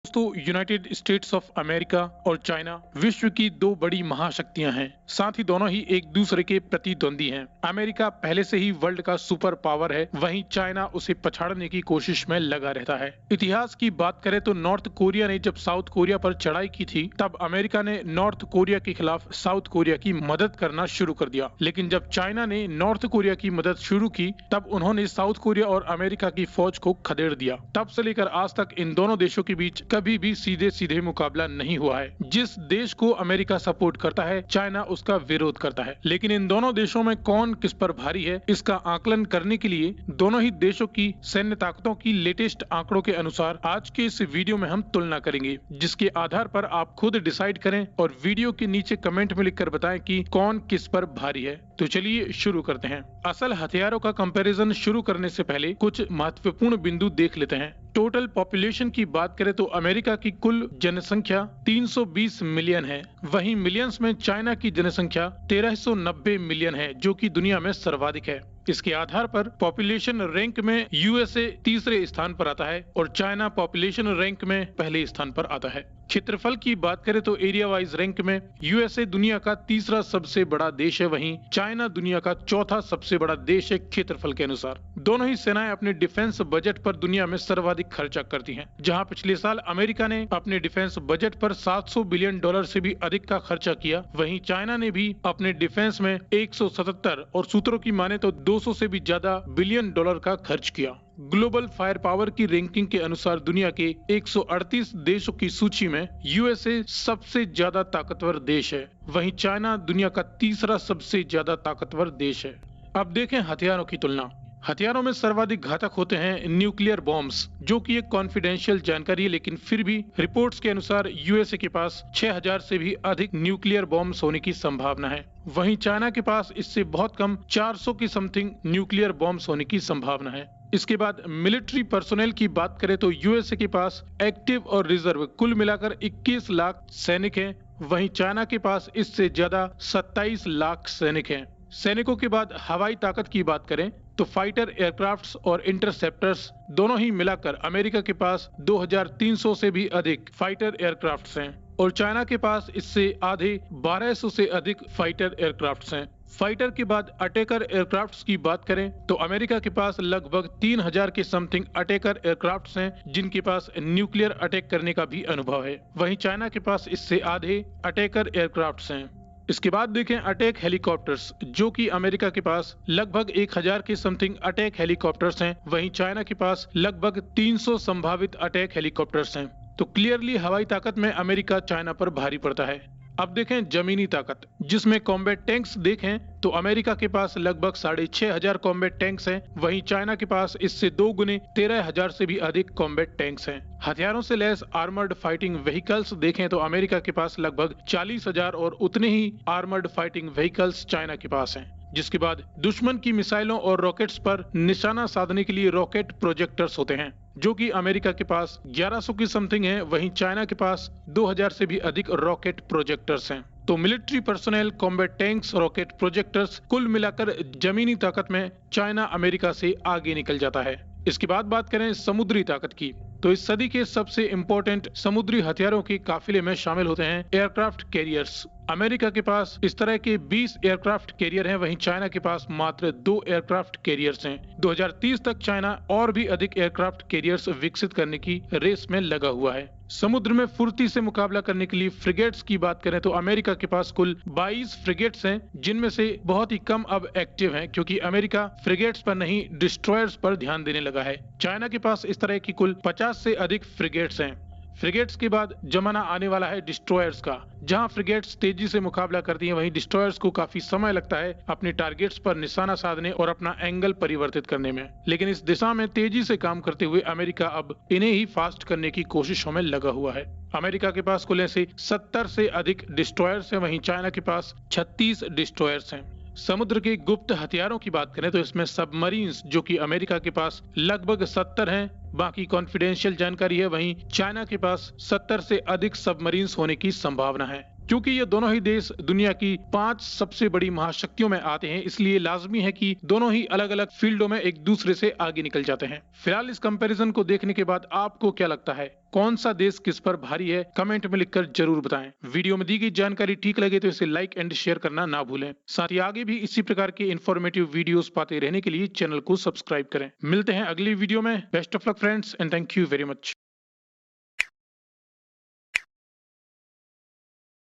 दोस्तों, United states of America और China विश्व की दो बड़ी महाशक्तियां हैं। साथ ही दोनों ही एक दूसरे के प्रतिद्वंदी हैं। अमेरिका पहले से ही वर्ल्ड का सुपर पावर है, वहीं चाइना उसे पछाड़ने की कोशिश में लगा रहता है। इतिहास की बात करें तो नॉर्थ कोरिया ने जब साउथ कोरिया पर चढ़ाई की थी, तब अमेरिका ने नॉर्थ कोरिया के खिलाफ साउथ कोरिया की मदद करना शुरू कर दिया। लेकिन जब चाइना ने नॉर्थ कोरिया की मदद शुरू की, तब उन्होंने साउथ कोरिया और अमेरिका की फौज को खदेड़ दिया। तब से लेकर आज तक इन दोनों देशों के बीच कभी भी सीधे सीधे मुकाबला नहीं हुआ है। जिस देश को अमेरिका सपोर्ट करता है, चाइना उसका विरोध करता है। लेकिन इन दोनों देशों में कौन किस पर भारी है, इसका आकलन करने के लिए दोनों ही देशों की सैन्य ताकतों की लेटेस्ट आंकड़ों के अनुसार आज के इस वीडियो में हम तुलना करेंगे, जिसके आधार पर आप खुद डिसाइड करें और वीडियो के नीचे कमेंट में लिखकर बताएं कि कौन किस पर भारी है। तो चलिए शुरू करते हैं। असल हथियारों का कंपैरिजन शुरू करने से पहले कुछ महत्वपूर्ण बिंदु देख लेते हैं। टोटल पॉपुलेशन की बात करें तो अमेरिका की कुल जनसंख्या 320 मिलियन है, वहीं मिलियंस में चाइना की जनसंख्या 1390 मिलियन है, जो कि दुनिया में सर्वाधिक है। इसके आधार पर पॉपुलेशन रैंक में यूएसए तीसरे स्थान पर आता है और चाइना पॉपुलेशन रैंक में पहले स्थान पर आता है। क्षेत्रफल की बात करें तो एरिया वाइज रैंक में यूएसए दुनिया का तीसरा सबसे बड़ा देश है, वहीं चाइना दुनिया का चौथा सबसे बड़ा देश है क्षेत्रफल के अनुसार। दोनों ही सेनाएं अपने डिफेंस बजट पर दुनिया में सर्वाधिक खर्चा करती हैं। जहां पिछले साल अमेरिका ने अपने डिफेंस बजट पर $700 बिलियन से भी अधिक का खर्चा किया, वहीं चाइना ने भी अपने डिफेंस में 177 और सूत्रों की माने तो 200 से भी ज्यादा बिलियन डॉलर का खर्च किया। ग्लोबल फायर पावर की रैंकिंग के अनुसार दुनिया के 138 देशों की सूची में यूएसए सबसे ज्यादा ताकतवर देश है, वहीं चाइना दुनिया का तीसरा सबसे ज्यादा ताकतवर देश है। अब देखें हथियारों की तुलना। हथियारों में सर्वाधिक घातक होते हैं न्यूक्लियर बॉम्ब्स, जो कि एक कॉन्फिडेंशियल जानकारी है, लेकिन फिर भी रिपोर्ट्स के अनुसार यूएसए के पास 6000 से भी अधिक न्यूक्लियर बॉम्ब्स होने की संभावना है। वहीं चाइना के पास इससे बहुत कम 400 की समथिंग न्यूक्लियर बॉम्ब्स होने की संभावना है। इसके बाद मिलिट्री पर्सोनेल की बात करें तो यूएसए के पास एक्टिव और रिजर्व कुल मिलाकर 21 लाख सैनिक हैं, वहीं चाइना के पास इससे ज्यादा 27 लाख सैनिक हैं। सैनिकों के बाद हवाई ताकत की बात करें तो फाइटर एयरक्राफ्ट्स और इंटरसेप्टर्स दोनों ही मिलाकर अमेरिका के पास 2300 से भी अधिक फाइटर एयरक्राफ्ट्स हैं और चाइना के पास इससे आधे 1200 से अधिक फाइटर एयरक्राफ्ट्स हैं। फाइटर के बाद अटैकर एयरक्राफ्ट्स की बात करें तो अमेरिका के पास लगभग 3000 के समथिंग अटैकर एयरक्राफ्ट्स हैं, जिनके पास न्यूक्लियर अटैक करने का भी अनुभव है। वहीं चाइना के पास इससे आधे अटैकर एयरक्राफ्ट्स हैं। इसके बाद देखें अटैक हेलीकॉप्टर्स, जो कि अमेरिका के पास लगभग 1000 के समथिंग अटैक हेलीकॉप्टर्स हैं, वहीं चाइना के पास लगभग 300 संभावित अटैक हेलीकॉप्टर्स हैं। तो क्लियरली हवाई ताकत में अमेरिका चाइना पर भारी पड़ता है। अब देखें जमीनी ताकत, जिसमें कॉम्बैट टैंक्स देखें तो अमेरिका के पास लगभग 6500 कॉम्बैट टैंक्स हैं, वहीं चाइना के पास इससे 2 गुने 13000 से भी अधिक कॉम्बैट टैंक्स हैं। हथियारों से लैस आर्मर्ड फाइटिंग व्हीकल्स देखें तो अमेरिका के पास लगभग 40,000 और उतने ही आर्मर्ड फाइटिंग व्हीकल्स चाइना के पास हैं। जिसके बाद दुश्मन की मिसाइलों और रॉकेट्स पर निशाना साधने के लिए रॉकेट प्रोजेक्टर्स होते हैं, जो कि अमेरिका के पास 1100 की समथिंग है, वहीं चाइना के पास 2000 से भी अधिक रॉकेट प्रोजेक्टर्स हैं। तो military personnel, combat tanks, rocket projectors कुल मिलाकर जमीनी ताकत में चाइना अमेरिका से आगे निकल जाता है। इसके बाद बात करें समुद्री ताकत की, तो इस सदी के सबसे इम्पोर्टेंट समुद्री हथियारों के काफिले में शामिल होते हैं एयरक्राफ्ट कैरियर्स। अमेरिका के पास इस तरह के 20 एयरक्राफ्ट कैरियर हैं, वहीं चाइना के पास मात्र 2 एयरक्राफ्ट कैरियर्स हैं। 2030 तक चाइना और भी अधिक एयरक्राफ्ट कैरियर्स विकसित करने की रेस में लगा हुआ है। समुद्र में फुर्ती से मुकाबला करने के लिए फ्रिगेट्स की बात करें तो अमेरिका के पास कुल 22 फ्रिगेट्स हैं, जिनमें से बहुत ही कम अब एक्टिव हैं, क्योंकि अमेरिका फ्रिगेट्स पर नहीं डिस्ट्रॉयर्स पर ध्यान देने लगा है। चाइना के पास इस तरह की कुल 50 से अधिक फ्रिगेट्स हैं। फ्रिगेट्स के बाद जमाना आने वाला है डिस्ट्रॉयर्स का। जहां फ्रिगेट्स तेजी से मुकाबला करती हैं, वहीं डिस्ट्रॉयर्स को काफी समय लगता है अपने टारगेट्स पर निशाना साधने और अपना एंगल परिवर्तित करने में। लेकिन इस दिशा में तेजी से काम करते हुए अमेरिका अब इन्हें ही फास्ट करने की कोशिशों में लगा हुआ है। अमेरिका के पास कुल ऐसे 70 से अधिक डिस्ट्रॉयर्स हैं, वहीं चाइना के पास 36 डिस्ट्रॉयर्स हैं। समुद्र के गुप्त हथियारों की बात करें तो इसमें सबमरीन्स, जो कि अमेरिका के पास लगभग 70 हैं, बाकी कॉन्फिडेंशियल जानकारी है, वहीं चाइना के पास 70 से अधिक सबमरीन्स होने की संभावना है। क्योंकि ये दोनों ही देश दुनिया की 5 सबसे बड़ी महाशक्तियों में आते हैं, इसलिए लाजमी है कि दोनों ही अलग अलग फील्डों में एक दूसरे से आगे निकल जाते हैं। फिलहाल इस कंपैरिजन को देखने के बाद आपको क्या लगता है, कौन सा देश किस पर भारी है? कमेंट में लिखकर जरूर बताएं। वीडियो में दी गई जानकारी ठीक लगे तो इसे लाइक एंड शेयर करना ना भूलें। साथ ही आगे भी इसी प्रकार के इंफॉर्मेटिव वीडियोस पाते रहने के लिए चैनल को सब्सक्राइब करें। मिलते हैं अगली वीडियो में। Best of luck friends and thank you very much.